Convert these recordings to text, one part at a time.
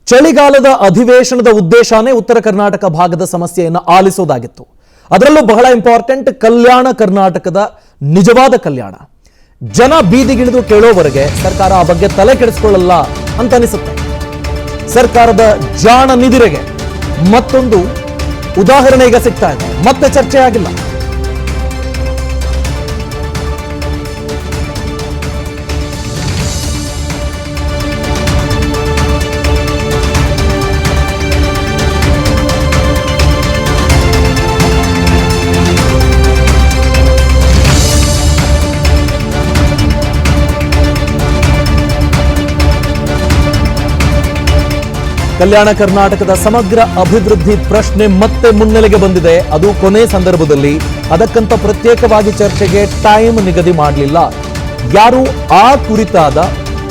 ಚಳಿಗಾಲದ ಅಧಿವೇಶನದ ಉದ್ದೇಶನೇ ಉತ್ತರ ಕರ್ನಾಟಕ ಭಾಗದ ಸಮಸ್ಯೆಯನ್ನು ಆಲಿಸೋದಾಗಿತ್ತು. ಅದರಲ್ಲೂ ಬಹಳ ಇಂಪಾರ್ಟೆಂಟ್ ಕಲ್ಯಾಣ ಕರ್ನಾಟಕದ ನಿಜವಾದ ಕಲ್ಯಾಣ. ಜನ ಬೀದಿಗಿಳಿದು ಕೇಳೋವರೆಗೆ ಸರ್ಕಾರ ಆ ಬಗ್ಗೆ ತಲೆ ಕೆಡಿಸಿಕೊಳ್ಳಲ್ಲ ಅಂತ ಅನಿಸುತ್ತೆ. ಸರ್ಕಾರದ ಜಾಣ ನಿದಿರೆಗೆ ಮತ್ತೊಂದು ಉದಾಹರಣೆ ಈಗ ಸಿಗ್ತಾ ಇದೆ. ಮತ್ತೆ ಚರ್ಚೆ ಆಗಿಲ್ಲ. ಕಲ್ಯಾಣ ಕರ್ನಾಟಕದ ಸಮಗ್ರ ಅಭಿವೃದ್ಧಿ ಪ್ರಶ್ನೆ ಮತ್ತೆ ಮುನ್ನೆಲೆಗೆ ಬಂದಿದೆ. ಅದು ಕೊನೆ ಸಂದರ್ಭದಲ್ಲಿ. ಅದಕ್ಕಂತ ಪ್ರತ್ಯೇಕವಾಗಿ ಚರ್ಚೆಗೆ ಟೈಮ್ ನಿಗದಿ ಮಾಡಲಿಲ್ಲ. ಯಾರು ಆ ಕುರಿತಾದ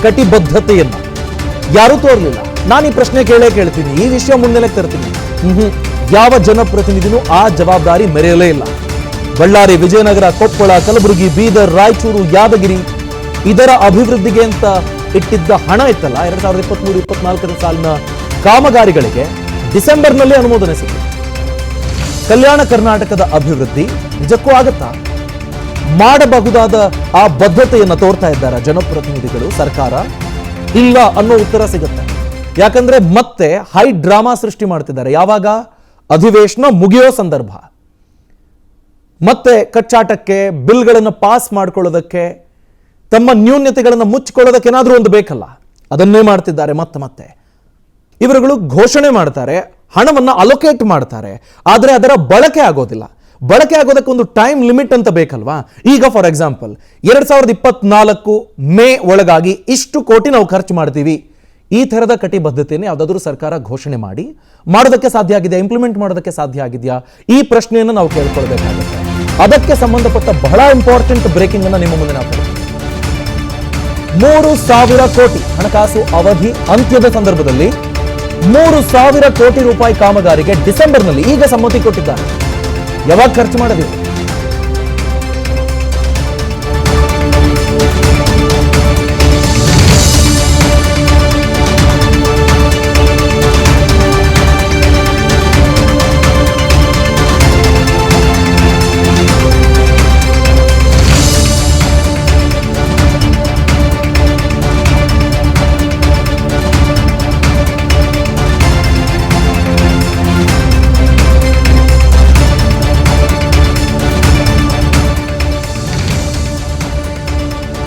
ಕಟಿಬದ್ಧತೆಯನ್ನ ಯಾರು ತೋರಲಿಲ್ಲ. ನಾನು ಈ ಪ್ರಶ್ನೆ ಕೇಳ್ತೀನಿ, ಈ ವಿಷಯ ಮುನ್ನೆಲೆಗೆ ತರ್ತೀನಿ. ಯಾವ ಜನಪ್ರತಿನಿಧಿನೂ ಆ ಜವಾಬ್ದಾರಿ ಮೆರೆಯಲೇ ಇಲ್ಲ. ಬಳ್ಳಾರಿ, ವಿಜಯನಗರ, ಕೊಪ್ಪಳ, ಕಲಬುರಗಿ, ಬೀದರ್, ರಾಯಚೂರು, ಯಾದಗಿರಿ ಇದರ ಅಭಿವೃದ್ಧಿಗೆ ಅಂತ ಇಟ್ಟಿದ್ದ ಹಣ ಇತ್ತಲ್ಲ 2023-24 ಸಾಲಿನ ಕಾಮಗಾರಿಗಳಿಗೆ ಡಿಸೆಂಬರ್ನಲ್ಲಿ ಅನುಮೋದನೆ ಸಿಕ್ಕಿದೆ. ಕಲ್ಯಾಣ ಕರ್ನಾಟಕದ ಅಭಿವೃದ್ಧಿ ನಿಜಕ್ಕೂ ಆಗತ್ತಾ? ಮಾಡಬಹುದಾದ ಆ ಬದ್ಧತೆಯನ್ನು ತೋರ್ತಾ ಇದ್ದಾರೆ ಜನಪ್ರತಿನಿಧಿಗಳು, ಸರ್ಕಾರ? ಇಲ್ಲ ಅನ್ನೋ ಉತ್ತರ ಸಿಗುತ್ತೆ. ಯಾಕಂದ್ರೆ ಮತ್ತೆ ಹೈ ಡ್ರಾಮಾ ಸೃಷ್ಟಿ ಮಾಡ್ತಿದ್ದಾರೆ. ಯಾವಾಗ? ಅಧಿವೇಶನ ಮುಗಿಯೋ ಸಂದರ್ಭ. ಮತ್ತೆ ಕಚ್ಚಾಟಕ್ಕೆ, ಬಿಲ್ಗಳನ್ನು ಪಾಸ್ ಮಾಡ್ಕೊಳ್ಳೋದಕ್ಕೆ, ತಮ್ಮ ನ್ಯೂನ್ಯತೆಗಳನ್ನು ಮುಚ್ಚಿಕೊಳ್ಳೋದಕ್ಕೆ ಏನಾದರೂ ಒಂದು ಬೇಕಲ್ಲ, ಅದನ್ನೇ ಮಾಡ್ತಿದ್ದಾರೆ ಮತ್ತೆ. ಇವರುಗಳು ಘೋಷಣೆ ಮಾಡ್ತಾರೆ, ಹಣವನ್ನು ಅಲೋಕೇಟ್ ಮಾಡ್ತಾರೆ, ಆದರೆ ಅದರ ಬಳಕೆ ಆಗೋದಿಲ್ಲ. ಬಳಕೆ ಆಗೋದಕ್ಕೆ ಒಂದು ಟೈಮ್ ಲಿಮಿಟ್ ಅಂತ ಬೇಕಲ್ವಾ? ಈಗ ಫಾರ್ ಎಕ್ಸಾಂಪಲ್ 2024 ಮೇ ಒಳಗಾಗಿ ಇಷ್ಟು ಕೋಟಿ ನಾವು ಖರ್ಚು ಮಾಡ್ತೀವಿ, ಈ ಥರದ ಕಟಿಬದ್ಧತೆಯನ್ನು ಯಾವುದಾದ್ರೂ ಸರ್ಕಾರ ಘೋಷಣೆ ಮಾಡೋದಕ್ಕೆ ಸಾಧ್ಯ ಆಗಿದೆ, ಇಂಪ್ಲಿಮೆಂಟ್ ಮಾಡೋದಕ್ಕೆ ಸಾಧ್ಯ ಆಗಿದೆಯಾ? ಈ ಪ್ರಶ್ನೆಯನ್ನು ನಾವು ಕೇಳ್ಕೊಳ್ಬೇಕಾಗುತ್ತೆ. ಅದಕ್ಕೆ ಸಂಬಂಧಪಟ್ಟ ಬಹಳ ಇಂಪಾರ್ಟೆಂಟ್ ಬ್ರೇಕಿಂಗ್ ಅನ್ನು ನಿಮ್ಮ ಮುಂದೆ ನಾವು 3,000 ಕೋಟಿ ಹಣಕಾಸು ಅವಧಿ ಅಂತ್ಯದ ಸಂದರ್ಭದಲ್ಲಿ 3,000 ಕೋಟಿ ರೂಪಾಯಿ ಕಾಮಗಾರಿಗೆ ಡಿಸೆಂಬರ್ನಲ್ಲಿ ಈಗ ಸಮ್ಮತಿ ಕೊಟ್ಟಿದ್ದಾರೆ. ಯಾವಾಗ ಖರ್ಚು ಮಾಡಬೇಕು?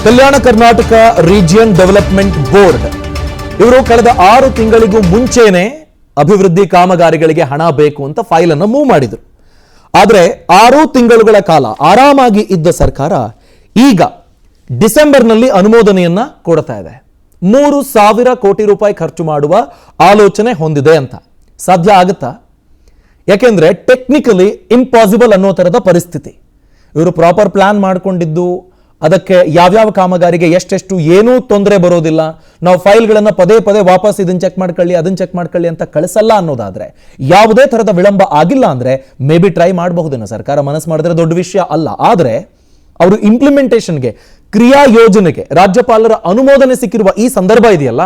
Kalyana Karnataka region development board ಇವರು ಕಳೆದ 6 ತಿಂಗಳಿಗೂ ಮುಂಚೆನೆ ಅಭಿವೃದ್ಧಿ ಕಾಮಗಾರಿಗಳಿಗೆ ಹಣ ಬೇಕು ಅಂತ ಫೈಲ್ ಅನ್ನು ಮೂವ್ ಮಾಡಿದ್ರು. ಆದರೆ 6 ತಿಂಗಳುಗಳ ಕಾಲ ಆರಾಮಾಗಿ ಇದ್ದ ಸರ್ಕಾರ ಈಗ ಡಿಸೆಂಬರ್ನಲ್ಲಿ ಅನುಮೋದನೆಯನ್ನ ಕೊಡ್ತಾ ಇದೆ. 3,000 ಕೋಟಿ ರೂಪಾಯಿ ಖರ್ಚು ಮಾಡುವ ಆಲೋಚನೆ ಹೊಂದಿದೆ ಅಂತ. ಸಾಧ್ಯ ಆಗುತ್ತಾ? ಯಾಕೆಂದ್ರೆ ಟೆಕ್ನಿಕಲಿ ಇಂಪಾಸಿಬಲ್ ಅನ್ನೋ ತರದ ಪರಿಸ್ಥಿತಿ. ಇವರು ಪ್ರಾಪರ್ ಪ್ಲಾನ್ ಮಾಡ್ಕೊಂಡಿದ್ದು, ಅದಕ್ಕೆ ಯಾವ್ಯಾವ ಕಾಮಗಾರಿಗೆ ಎಷ್ಟೆಷ್ಟು ಏನೂ ತೊಂದರೆ ಬರೋದಿಲ್ಲ, ನಾವು ಫೈಲ್ಗಳನ್ನು ಪದೇ ವಾಪಸ್ ಇದನ್ನ ಚೆಕ್ ಮಾಡ್ಕೊಳ್ಳಿ, ಅದನ್ನ ಚೆಕ್ ಮಾಡ್ಕೊಳ್ಳಿ ಅಂತ ಕಳಿಸಲ್ಲ ಅನ್ನೋದಾದ್ರೆ, ಯಾವುದೇ ಥರದ ವಿಳಂಬ ಆಗಿಲ್ಲ ಅಂದ್ರೆ ಮೇ ಬಿ ಟ್ರೈ ಮಾಡಬಹುದೇನೋ. ಸರ್ಕಾರ ಮನಸ್ಸು ಮಾಡಿದ್ರೆ ದೊಡ್ಡ ವಿಷಯ ಅಲ್ಲ. ಆದರೆ ಅವರು ಇಂಪ್ಲಿಮೆಂಟೇಷನ್ಗೆ, ಕ್ರಿಯಾ ಯೋಜನೆಗೆ ರಾಜ್ಯಪಾಲರ ಅನುಮೋದನೆ ಸಿಕ್ಕಿರುವ ಈ ಸಂದರ್ಭ ಇದೆಯಲ್ಲ,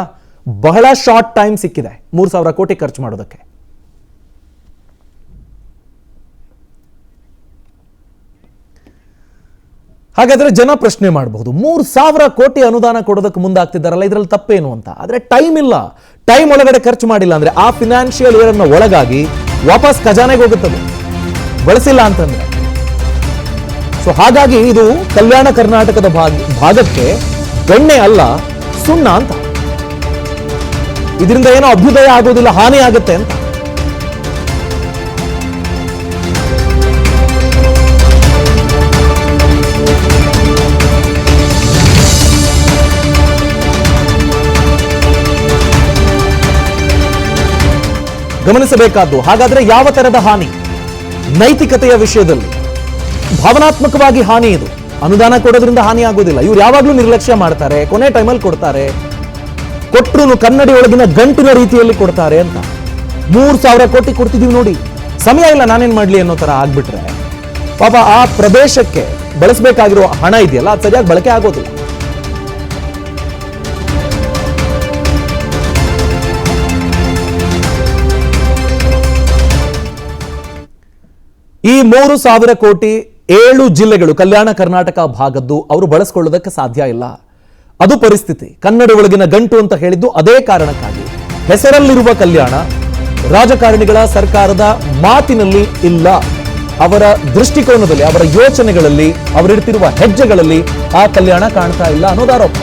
ಬಹಳ ಶಾರ್ಟ್ ಟೈಮ್ ಸಿಕ್ಕಿದೆ 3,000 ಕೋಟಿ ಖರ್ಚು ಮಾಡೋದಕ್ಕೆ. ಹಾಗಾದ್ರೆ ಜನ ಪ್ರಶ್ನೆ ಮಾಡಬಹುದು, 3,000 ಕೋಟಿ ಅನುದಾನ ಕೊಡೋದಕ್ಕೆ ಮುಂದಾಗ್ತಿದ್ದಾರಲ್ಲ, ಇದರಲ್ಲಿ ತಪ್ಪೇನು ಅಂತ. ಆದ್ರೆ ಟೈಮ್ ಇಲ್ಲ. ಟೈಮ್ ಒಳಗಡೆ ಖರ್ಚು ಮಾಡಿಲ್ಲ ಅಂದ್ರೆ ಆ ಫಿನಾನ್ಷಿಯಲ್ ಇಯರ್ ಅನ್ನ ಒಳಗಾಗಿ ವಾಪಸ್ ಖಜಾನೆಗೆ ಹೋಗುತ್ತದೆ, ಬಳಸಿಲ್ಲ ಅಂತಂದ್ರೆ. ಸೊ ಹಾಗಾಗಿ ಇದು ಕಲ್ಯಾಣ ಕರ್ನಾಟಕದ ಭಾಗಕ್ಕೆ ಬೆಣ್ಣೆ ಅಲ್ಲ, ಸುಣ್ಣ ಅಂತ. ಇದರಿಂದ ಏನೋ ಅಭ್ಯುದಯ ಆಗೋದಿಲ್ಲ, ಹಾನಿ ಆಗುತ್ತೆ ಅಂತ. ಗಮನಿಸಬೇಕಾದ್ದು ಹಾಗಾದ್ರೆ ಯಾವ ತರದ ಹಾನಿ? ನೈತಿಕತೆಯ ವಿಷಯದಲ್ಲಿ ಭಾವನಾತ್ಮಕವಾಗಿ ಹಾನಿ. ಇದು ಅನುದಾನ ಕೊಡೋದ್ರಿಂದ ಹಾನಿ ಆಗೋದಿಲ್ಲ. ಇವ್ರು ಯಾವಾಗ್ಲೂ ನಿರ್ಲಕ್ಷ್ಯ ಮಾಡ್ತಾರೆ, ಕೊನೆ ಟೈಮಲ್ಲಿ ಕೊಡ್ತಾರೆ, ಕೊಟ್ಟರು ಕನ್ನಡಿ ಒಳಗಿನ ಗಂಟಿನ ರೀತಿಯಲ್ಲಿ ಕೊಡ್ತಾರೆ ಅಂತ. 3,000 ಕೋಟಿ ಕೊಡ್ತಿದೀವಿ ನೋಡಿ, ಸಮಯ ಇಲ್ಲ ನಾನೇನ್ ಮಾಡ್ಲಿ ಅನ್ನೋ ತರ ಆಗ್ಬಿಟ್ರೆ ಪಾಪ ಆ ಪ್ರದೇಶಕ್ಕೆ ಬಳಸಬೇಕಾಗಿರೋ ಹಣ ಇದೆಯಲ್ಲ, ಅದು ಸರಿಯಾಗಿ ಬಳಕೆ ಆಗೋದಿಲ್ಲ. ಈ 3,000 ಕೋಟಿ 7 ಜಿಲ್ಲೆಗಳು ಕಲ್ಯಾಣ ಕರ್ನಾಟಕ ಭಾಗದ್ದು ಅವರು ಬಳಸಿಕೊಳ್ಳೋದಕ್ಕೆ ಸಾಧ್ಯ ಇಲ್ಲ. ಅದು ಪರಿಸ್ಥಿತಿ. ಕನ್ನಡ ಒಳಗಿನ ಗಂಟು ಅಂತ ಹೇಳಿದ್ದು ಅದೇ ಕಾರಣಕ್ಕಾಗಿ. ಹೆಸರಲ್ಲಿರುವ ಕಲ್ಯಾಣ ರಾಜಕಾರಣಿಗಳ ಸರ್ಕಾರದ ಮಾತಿನಲ್ಲಿ ಇಲ್ಲ, ಅವರ ದೃಷ್ಟಿಕೋನದಲ್ಲಿ, ಅವರ ಯೋಚನೆಗಳಲ್ಲಿ, ಅವರಿಡ್ತಿರುವ ಹೆಜ್ಜೆಗಳಲ್ಲಿ ಆ ಕಲ್ಯಾಣ ಕಾಣ್ತಾ ಇಲ್ಲ ಅನ್ನೋದು ಆರೋಪ.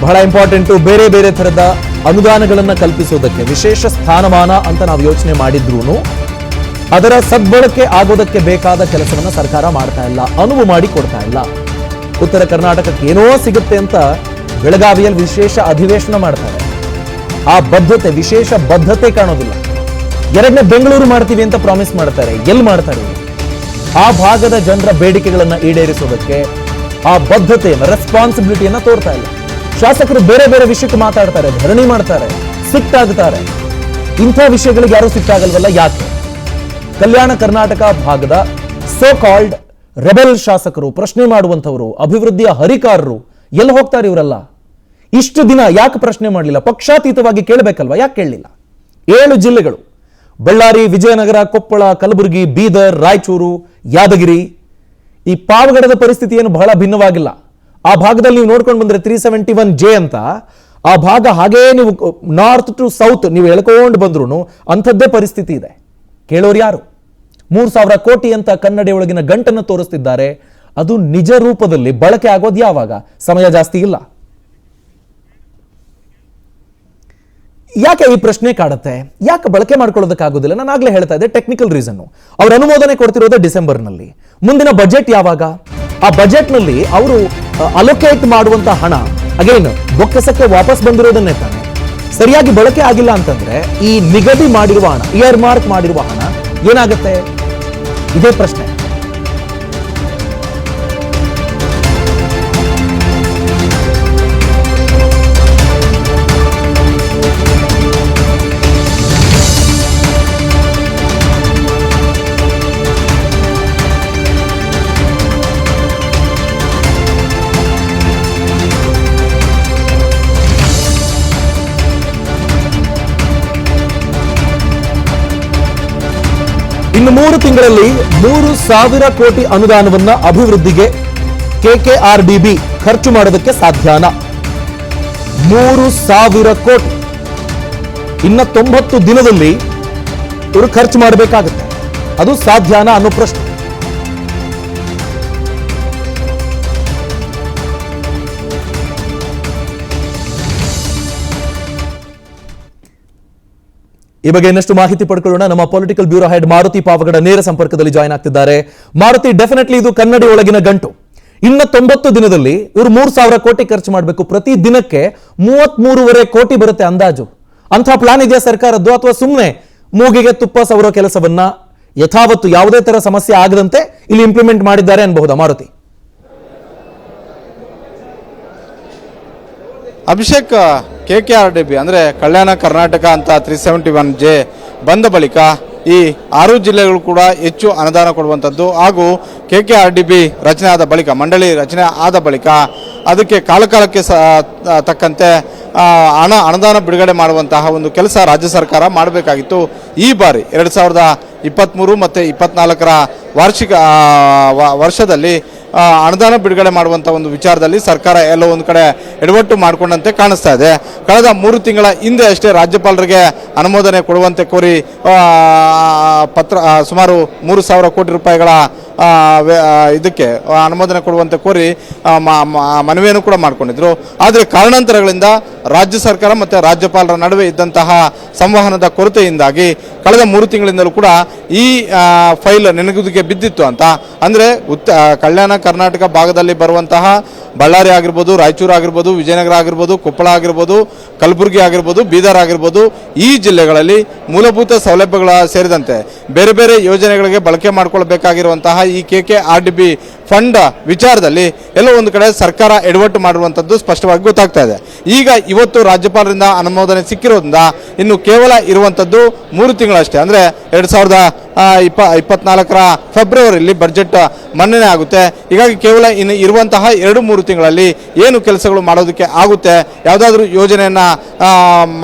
ಬಹಳ ಇಂಪಾರ್ಟೆಂಟು. ಬೇರೆ ಬೇರೆ ತರದ ಅನುದಾನಗಳನ್ನ ಕಲ್ಪಿಸೋದಕ್ಕೆ ವಿಶೇಷ ಸ್ಥಾನಮಾನ ಅಂತ ನಾವು ಯೋಚನೆ ಮಾಡಿದ್ರು ಅದರ ಸದ್ಬಳಕೆ ಆಗೋದಕ್ಕೆ ಬೇಕಾದ ಕೆಲಸವನ್ನ ಸರ್ಕಾರ ಮಾಡ್ತಾ ಇಲ್ಲ, ಅನುವು ಮಾಡಿ ಕೊಡ್ತಾ ಇಲ್ಲ. ಉತ್ತರ ಕರ್ನಾಟಕಕ್ಕೆ ಏನೋ ಸಿಗುತ್ತೆ ಅಂತ ಬೆಳಗಾವಿಯಲ್ಲಿ ವಿಶೇಷ ಅಧಿವೇಶನ ಮಾಡ್ತಾರೆ. ಆ ಬದ್ಧತೆ, ವಿಶೇಷ ಬದ್ಧತೆ ಕಾಣೋದಿಲ್ಲ. ಎರಡನೇ ಬೆಂಗಳೂರು ಮಾಡ್ತೀವಿ ಅಂತ ಪ್ರಾಮಿಸ್ ಮಾಡ್ತಾರೆ. ಎಲ್ಲಿ ಮಾಡ್ತಾರೆ? ಆ ಭಾಗದ ಜನರ ಬೇಡಿಕೆಗಳನ್ನ ಈಡೇರಿಸೋದಕ್ಕೆ ಆ ಬದ್ಧತೆಯನ್ನು, ರೆಸ್ಪಾನ್ಸಿಬಿಲಿಟಿಯನ್ನ ತೋರ್ತಾ ಇಲ್ಲ. ಶಾಸಕರು ಬೇರೆ ಬೇರೆ ವಿಷಯಕ್ಕೆ ಮಾತಾಡ್ತಾರೆ, ಧರಣಿ ಮಾಡ್ತಾರೆ, ಸಿಟ್ಟಾಗ್ತಾರೆ. ಇಂಥ ವಿಷಯಗಳಿಗೆ ಯಾರು ಸಿಟ್ಟಾಗಲ್ವಲ್ಲ, ಯಾಕೆ? ಕಲ್ಯಾಣ ಕರ್ನಾಟಕ ಭಾಗದ ಸೋ ಕಾಲ್ಡ್ ರೆಬೆಲ್ ಶಾಸಕರು, ಪ್ರಶ್ನೆ ಮಾಡುವಂಥವರು, ಅಭಿವೃದ್ಧಿಯ ಹರಿಕಾರರು ಎಲ್ಲಿ ಹೋಗ್ತಾರೆ ಇವರೆಲ್ಲ? ಇಷ್ಟು ದಿನ ಯಾಕೆ ಪ್ರಶ್ನೆ ಮಾಡಲಿಲ್ಲ? ಪಕ್ಷಾತೀತವಾಗಿ ಕೇಳಬೇಕಲ್ವಾ, ಯಾಕೆ ಕೇಳಲಿಲ್ಲ? 7 ಜಿಲ್ಲೆಗಳು, ಬಳ್ಳಾರಿ, ವಿಜಯನಗರ, ಕೊಪ್ಪಳ, ಕಲಬುರಗಿ, ಬೀದರ್, ರಾಯಚೂರು, ಯಾದಗಿರಿ. ಈ ಪಾವಗಡದ ಪರಿಸ್ಥಿತಿ ಏನು ಬಹಳ ಭಿನ್ನವಾಗಿಲ್ಲ. ಆ ಭಾಗದಲ್ಲಿ ನೀವು ನೋಡ್ಕೊಂಡು ಬಂದ್ರೆ 371J ಅಂತ ಆ ಭಾಗ ಹಾಗೇ ನೀವು ನಾರ್ತ್ ಟು ಸೌತ್ ನೀವು ಎಳ್ಕೊಂಡು ಬಂದ್ರು ಅಂಥದ್ದೇ ಪರಿಸ್ಥಿತಿ ಇದೆ. ಕೇಳೋರು ಯಾರು? 3,000 ಕೋಟಿ ಅಂತ ಕನ್ನಡ ಒಳಗಿನ ಗಂಟನ್ನು ತೋರಿಸ್ತಿದ್ದಾರೆ. ಅದು ನಿಜ ರೂಪದಲ್ಲಿ ಬಳಕೆ ಆಗೋದು ಯಾವಾಗ? ಸಮಯ ಜಾಸ್ತಿ ಇಲ್ಲ. ಯಾಕೆ ಈ ಪ್ರಶ್ನೆ ಕಾಡುತ್ತೆ? ಯಾಕೆ ಬಳಕೆ ಮಾಡ್ಕೊಳ್ಳೋದಕ್ಕಾಗೋದಿಲ್ಲ? ನಾನು ಆಗ್ಲೇ ಹೇಳ್ತಾ ಇದ್ದೆ, ಟೆಕ್ನಿಕಲ್ ರೀಸನ್. ಅವ್ರ ಅನುಮೋದನೆ ಕೊಡ್ತಿರೋದೇ ಡಿಸೆಂಬರ್ನಲ್ಲಿ. ಮುಂದಿನ ಬಜೆಟ್ ಯಾವಾಗ? ಆ ಬಜೆಟ್ ನಲ್ಲಿ ಅವರು ಅಲೋಕೇಟ್ ಮಾಡುವಂತ ಹಣ ಅಗೇನ್ ಬೊಕ್ಕಸಕ್ಕೆ ವಾಪಸ್ ಬಂದಿರೋದನ್ನೇ ತಾನೆ. ಸರಿಯಾಗಿ ಬಳಕೆ ಆಗಿಲ್ಲ ಅಂತಂದ್ರೆ ಈ ನಿಗದಿ ಮಾಡಿರುವ ಹಣ, ಇಯರ್ ಮಾರ್ಕ್ ಮಾಡಿರುವ ಹಣ ಏನಾಗುತ್ತೆ? ಇದೇ ಪ್ರಶ್ನೆ. ಇನ್ನು 3 ತಿಂಗಳಲ್ಲಿ 3,000 ಕೋಟಿ ಅನುದಾನವನ್ನ ಅಭಿವೃದ್ಧಿಗೆ KKRDB ಖರ್ಚು ಮಾಡೋದಕ್ಕೆ ಸಾಧ್ಯನಾ? 3,000 ಕೋಟಿ ಇನ್ನ 90 ದಿನದಲ್ಲಿ ಇವರು ಖರ್ಚು ಮಾಡಬೇಕಾಗುತ್ತೆ. ಅದು ಸಾಧ್ಯನಾ ಅನ್ನೋ ಪ್ರಶ್ನೆ. ಈ ಬಗ್ಗೆ ಇನ್ನಷ್ಟು ಮಾಹಿತಿ ಪಡ್ಕೊಳ್ಳೋಣ. ನಮ್ಮ political bureau head Maruti Pavagada ನೇರ ಸಂಪರ್ಕದಲ್ಲಿ ಜಾಯ್ನ್ ಆಗ್ತಿದ್ದಾರೆ. ಮಾರುತಿ, ಡೆಫಿನೆಟ್ಲಿ ಇದು ಕನ್ನಡಿ ಒಳಗಿನ ಗಂಟು. ಇನ್ನ 90 ದಿನದಲ್ಲಿ ಇವರು 3,000 ಕೋಟಿ ಖರ್ಚು ಮಾಡಬೇಕು. ಪ್ರತಿ ದಿನಕ್ಕೆ 33.5 ಕೋಟಿ ಬರುತ್ತೆ ಅಂದಾಜು. ಅಂಥ ಪ್ಲಾನ್ ಇದೆಯಾ ಸರ್ಕಾರದ್ದು, ಅಥವಾ ಸುಮ್ಮನೆ ಮೂಗಿಗೆ ತುಪ್ಪ ಸವರೋ ಕೆಲಸವನ್ನ ಯಥಾವತ್ತು ಯಾವುದೇ ತರ ಸಮಸ್ಯೆ ಆಗದಂತೆ ಇಲ್ಲಿ ಇಂಪ್ಲಿಮೆಂಟ್ ಮಾಡಿದ್ದಾರೆ ಅನ್ಬಹುದಾ ಮಾರುತಿ? ಅಭಿಷೇಕ್, KKRDB ಅಂದರೆ ಕಲ್ಯಾಣ ಕರ್ನಾಟಕ ಅಂತ 371J ಬಂದ ಬಳಿಕ ಈ 6 ಜಿಲ್ಲೆಗಳು ಕೂಡ ಹೆಚ್ಚು ಅನುದಾನ ಕೊಡುವಂಥದ್ದು ಹಾಗೂ KKRDB ರಚನೆ ಆದ ಬಳಿಕ, ಮಂಡಳಿ ರಚನೆ ಆದ ಬಳಿಕ ಅದಕ್ಕೆ ಕಾಲಕಾಲಕ್ಕೆ ತಕ್ಕಂತೆ ಅನುದಾನ ಬಿಡುಗಡೆ ಮಾಡುವಂತಹ ಒಂದು ಕೆಲಸ ರಾಜ್ಯ ಸರ್ಕಾರ ಮಾಡಬೇಕಾಗಿತ್ತು. ಈ ಬಾರಿ 2023 ಮತ್ತು 24ರ ವಾರ್ಷಿಕ ವರ್ಷದಲ್ಲಿ ಅನುದಾನ ಬಿಡುಗಡೆ ಮಾಡುವಂಥ ಒಂದು ವಿಚಾರದಲ್ಲಿ ಸರ್ಕಾರ ಎಲ್ಲೋ ಒಂದು ಕಡೆ ಎಡವಟ್ಟು ಮಾಡಿಕೊಂಡಂತೆ ಕಾಣಿಸ್ತಾ ಇದೆ. ಕಳೆದ 3 ತಿಂಗಳ ಹಿಂದೆ ಅಷ್ಟೇ ರಾಜ್ಯಪಾಲರಿಗೆ ಅನುಮೋದನೆ ಕೊಡುವಂತೆ ಕೋರಿ ಪತ್ರ ಸುಮಾರು 3,000 ಕೋಟಿ ರೂಪಾಯಿಗಳ ಇದಕ್ಕೆ ಅನುಮೋದನೆ ಕೊಡುವಂತೆ ಕೋರಿ ಮನವಿಯನ್ನು ಕೂಡ ಮಾಡಿಕೊಂಡಿದ್ರು. ಆದರೆ ಕಾರಣಾಂತರಗಳಿಂದ ರಾಜ್ಯ ಸರ್ಕಾರ ಮತ್ತು ರಾಜ್ಯಪಾಲರ ನಡುವೆ ಇದ್ದಂತಹ ಸಂವಹನದ ಕೊರತೆಯಿಂದಾಗಿ ಕಳೆದ 3 ತಿಂಗಳಿಂದಲೂ ಕೂಡ ಈ ಫೈಲ್ ನೆನಗುದಿಗೆ ಬಿದ್ದಿತ್ತು ಅಂತ. ಅಂದರೆ ಕಲ್ಯಾಣ ಕರ್ನಾಟಕ ಭಾಗದಲ್ಲಿ ಬರುವಂತಹ ಬಳ್ಳಾರಿ ಆಗಿರ್ಬೋದು, ರಾಯಚೂರು ಆಗಿರ್ಬೋದು, ವಿಜಯನಗರ ಆಗಿರ್ಬೋದು, ಕೊಪ್ಪಳ ಆಗಿರ್ಬೋದು, ಕಲಬುರಗಿ ಆಗಿರ್ಬೋದು, ಬೀದರ್ ಆಗಿರ್ಬೋದು, ಈ ಜಿಲ್ಲೆಗಳಲ್ಲಿ ಮೂಲಭೂತ ಸೌಲಭ್ಯಗಳ ಸೇರಿದಂತೆ ಬೇರೆ ಬೇರೆ ಯೋಜನೆಗಳಿಗೆ ಬಳಕೆ ಮಾಡಿಕೊಳ್ಳಬೇಕಾಗಿರುವಂತಹ ಈ KKRDB ಫಂಡ್ ವಿಚಾರದಲ್ಲಿ ಎಲ್ಲೋ ಒಂದು ಕಡೆ ಸರ್ಕಾರ ಎಡವಟ್ಟು ಮಾಡಿರುವಂಥದ್ದು ಸ್ಪಷ್ಟವಾಗಿ ಗೊತ್ತಾಗ್ತಾ ಇದೆ. ಈಗ ಇವತ್ತು ರಾಜ್ಯಪಾಲರಿಂದ ಅನುಮೋದನೆ ಸಿಕ್ಕಿರೋದ್ರಿಂದ ಇನ್ನು ಕೇವಲ ಇರುವಂಥದ್ದು 3 ತಿಂಗಳಷ್ಟೇ, ಅಂದರೆ 2024 ಫೆಬ್ರವರಿಯಲ್ಲಿ ಬಜೆಟ್ ಮನ್ನಣೆ ಆಗುತ್ತೆ. ಹೀಗಾಗಿ ಕೇವಲ ಇನ್ನು ಇರುವಂತಹ 2-3 ತಿಂಗಳಲ್ಲಿ ಏನು ಕೆಲಸಗಳು ಮಾಡೋದಕ್ಕೆ ಆಗುತ್ತೆ, ಯಾವುದಾದ್ರೂ ಯೋಜನೆಯನ್ನು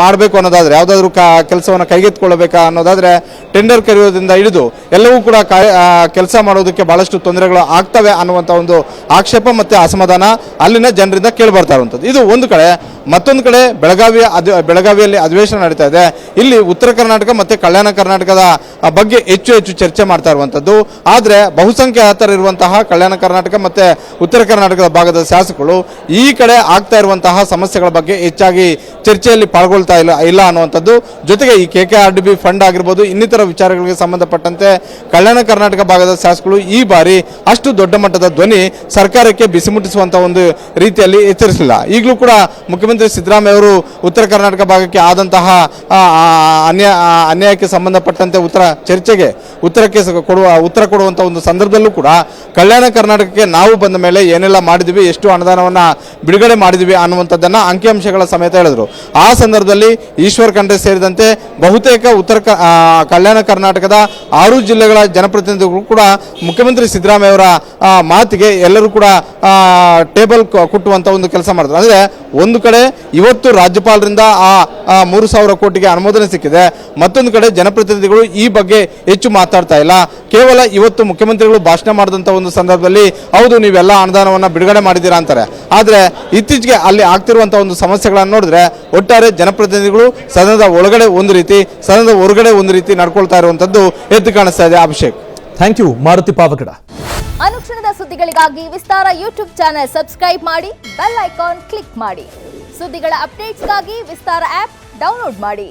ಮಾಡಬೇಕು ಅನ್ನೋದಾದರೆ, ಯಾವುದಾದ್ರೂ ಕೆಲಸವನ್ನು ಕೈಗೆತ್ತಿಕೊಳ್ಳಬೇಕಾ ಅನ್ನೋದಾದರೆ ಟೆಂಡರ್ ಕರೆಯೋದ್ರಿಂದ ಹಿಡಿದು ಎಲ್ಲವೂ ಕೂಡ ಕೆಲಸ ಮಾಡೋದಕ್ಕೆ ಭಾಳಷ್ಟು ತೊಂದರೆಗಳು ಆಗ್ತವೆ ಅನ್ನುವಂಥ ಒಂದು ಆಕ್ಷೇಪ ಮತ್ತು ಅಸಮಾಧಾನ ಅಲ್ಲಿನ ಜನರಿಂದ ಕೇಳಿಬರ್ತಾ ಇರುವಂಥದ್ದು. ಇದು ಒಂದು ಕಡೆ. ಮತ್ತೊಂದು ಕಡೆ ಬೆಳಗಾವಿಯಲ್ಲಿ ಅಧಿವೇಶನ ನಡೀತಾ ಇದೆ. ಇಲ್ಲಿ ಉತ್ತರ ಕರ್ನಾಟಕ ಮತ್ತು ಕಲ್ಯಾಣ ಕರ್ನಾಟಕದ ಬಗ್ಗೆ ಹೆಚ್ಚು ಚರ್ಚೆ ಮಾಡ್ತಾ ಇರುವಂಥದ್ದು. ಆದರೆ ಬಹುಸಂಖ್ಯಾತರಿರುವಂತಹ ಕಲ್ಯಾಣ ಕರ್ನಾಟಕ ಮತ್ತು ಉತ್ತರ ಕರ್ನಾಟಕದ ಭಾಗದ ಶಾಸಕರು ಈ ಕಡೆ ಆಗ್ತಾ ಇರುವಂತಹ ಸಮಸ್ಯೆಗಳ ಬಗ್ಗೆ ಹೆಚ್ಚಾಗಿ ಚರ್ಚೆಯಲ್ಲಿ ಪಾಲ್ಗೊಳ್ತಾ ಇಲ್ಲ ಅನ್ನುವಂಥದ್ದು. ಜೊತೆಗೆ ಈ KKRDB ಫಂಡ್ ಆಗಿರ್ಬೋದು, ಇನ್ನಿತರ ವಿಚಾರಗಳಿಗೆ ಸಂಬಂಧಪಟ್ಟಂತೆ ಕಲ್ಯಾಣ ಕರ್ನಾಟಕ ಭಾಗದ ಶಾಸಕರು ಈ ಬಾರಿ ಅಷ್ಟು ದೊಡ್ಡ ಮಟ್ಟದ ಧ್ವನಿ ಸರ್ಕಾರಕ್ಕೆ ಬಿಸಿ ಮುಟ್ಟಿಸುವಂತಹ ಒಂದು ರೀತಿಯಲ್ಲಿ ಎಚ್ಚರಿಸಲಿಲ್ಲ. ಈಗಲೂ ಕೂಡ ಮುಖ್ಯಮಂತ್ರಿ ಸಿದ್ದರಾಮಯ್ಯ ಅವರು ಉತ್ತರ ಕರ್ನಾಟಕ ಭಾಗಕ್ಕೆ ಆದಂತಹ ಅನ್ಯಾಯಕ್ಕೆ ಸಂಬಂಧಪಟ್ಟಂತೆ ಉತ್ತರ ಕೊಡುವಂಥ ಒಂದು ಸಂದರ್ಭದಲ್ಲೂ ಕೂಡ ಕಲ್ಯಾಣ ಕರ್ನಾಟಕಕ್ಕೆ ನಾವು ಬಂದ ಮೇಲೆ ಏನೆಲ್ಲ ಮಾಡಿದ್ವಿ, ಎಷ್ಟು ಅನುದಾನವನ್ನು ಬಿಡುಗಡೆ ಮಾಡಿದ್ವಿ ಅನ್ನುವಂಥದ್ದನ್ನು ಅಂಕಿಅಂಶಗಳ ಸಮೇತ ಹೇಳಿದರು. ಆ ಸಂದರ್ಭದಲ್ಲಿ ಈಶ್ವರ್ ಖಂಡ್ರೆ ಸೇರಿದಂತೆ ಬಹುತೇಕ ಕಲ್ಯಾಣ ಕರ್ನಾಟಕದ 6 ಜಿಲ್ಲೆಗಳ ಜನಪ್ರತಿನಿಧಿಗಳು ಕೂಡ ಮುಖ್ಯಮಂತ್ರಿ ಸಿದ್ದರಾಮಯ್ಯ ಅವರ ಮಾತಿಗೆ ಎಲ್ಲರೂ ಕೂಡ ಟೇಬಲ್ ಕುಟ್ಟುವಂಥ ಒಂದು ಕೆಲಸ ಮಾಡಿದ್ರು. ಅಂದರೆ ಒಂದು ಕಡೆ ಇವತ್ತು ರಾಜ್ಯಪಾಲರಿಂದ ಆ 3,000 ಕೋಟಿಗೆ ಅನುಮೋದನೆ ಸಿಕ್ಕಿದೆ, ಮತ್ತೊಂದು ಕಡೆ ಜನಪ್ರತಿನಿಧಿಗಳು ಈ ಬಗ್ಗೆ ಹೆಚ್ಚು ಮಾತಾಡ್ತಾ ಇಲ್ಲ. ಕೇವಲ ಇವತ್ತು ಮುಖ್ಯಮಂತ್ರಿಗಳು ಭಾಷಣ ಮಾಡಿದಂಥ ಒಂದು ಸಂದರ್ಭದಲ್ಲಿ ಹೌದು ನೀವೆಲ್ಲ ಅನುದಾನವನ್ನು ಬಿಡುಗಡೆ ಮಾಡಿದ್ದೀರಾ ಅಂತಾರೆ. ಆದರೆ ಇತ್ತೀಚೆಗೆ ಅಲ್ಲಿ ಆಗ್ತಿರುವಂಥ ಒಂದು ಸಮಸ್ಯೆಗಳನ್ನು ನೋಡಿದ್ರೆ ಒಟ್ಟಾರೆ ಜನಪ್ರತಿನಿಧಿಗಳು ಸದನದ ಒಳಗಡೆ ಒಂದು ರೀತಿ, ಸದನದ ಹೊರಗಡೆ ಒಂದು ರೀತಿ ನಡ್ಕೊಳ್ತಾ ಇರುವಂಥದ್ದು ಎದ್ದು ಕಾಣಿಸ್ತಾ ಇದೆ. Abhishek, thank you Maruti Pavagada. ಅನುಕ್ಷಣದ ಸುದ್ದಿಗಳಿಗಾಗಿ ವಿಸ್ತಾರ ಯೂಟ್ಯೂಬ್ ಚಾನೆಲ್ ಸಬ್ಸ್ಕ್ರೈಬ್ ಮಾಡಿ, ಬೆಲ್ ಐಕಾನ್ ಕ್ಲಿಕ್ ಮಾಡಿ. ಸುದ್ದಿಗಳ ಅಪ್ಡೇಟ್ಸ್ಗಾಗಿ ವಿಸ್ತಾರ ಆಪ್ ಡೌನ್ಲೋಡ್ ಮಾಡಿ.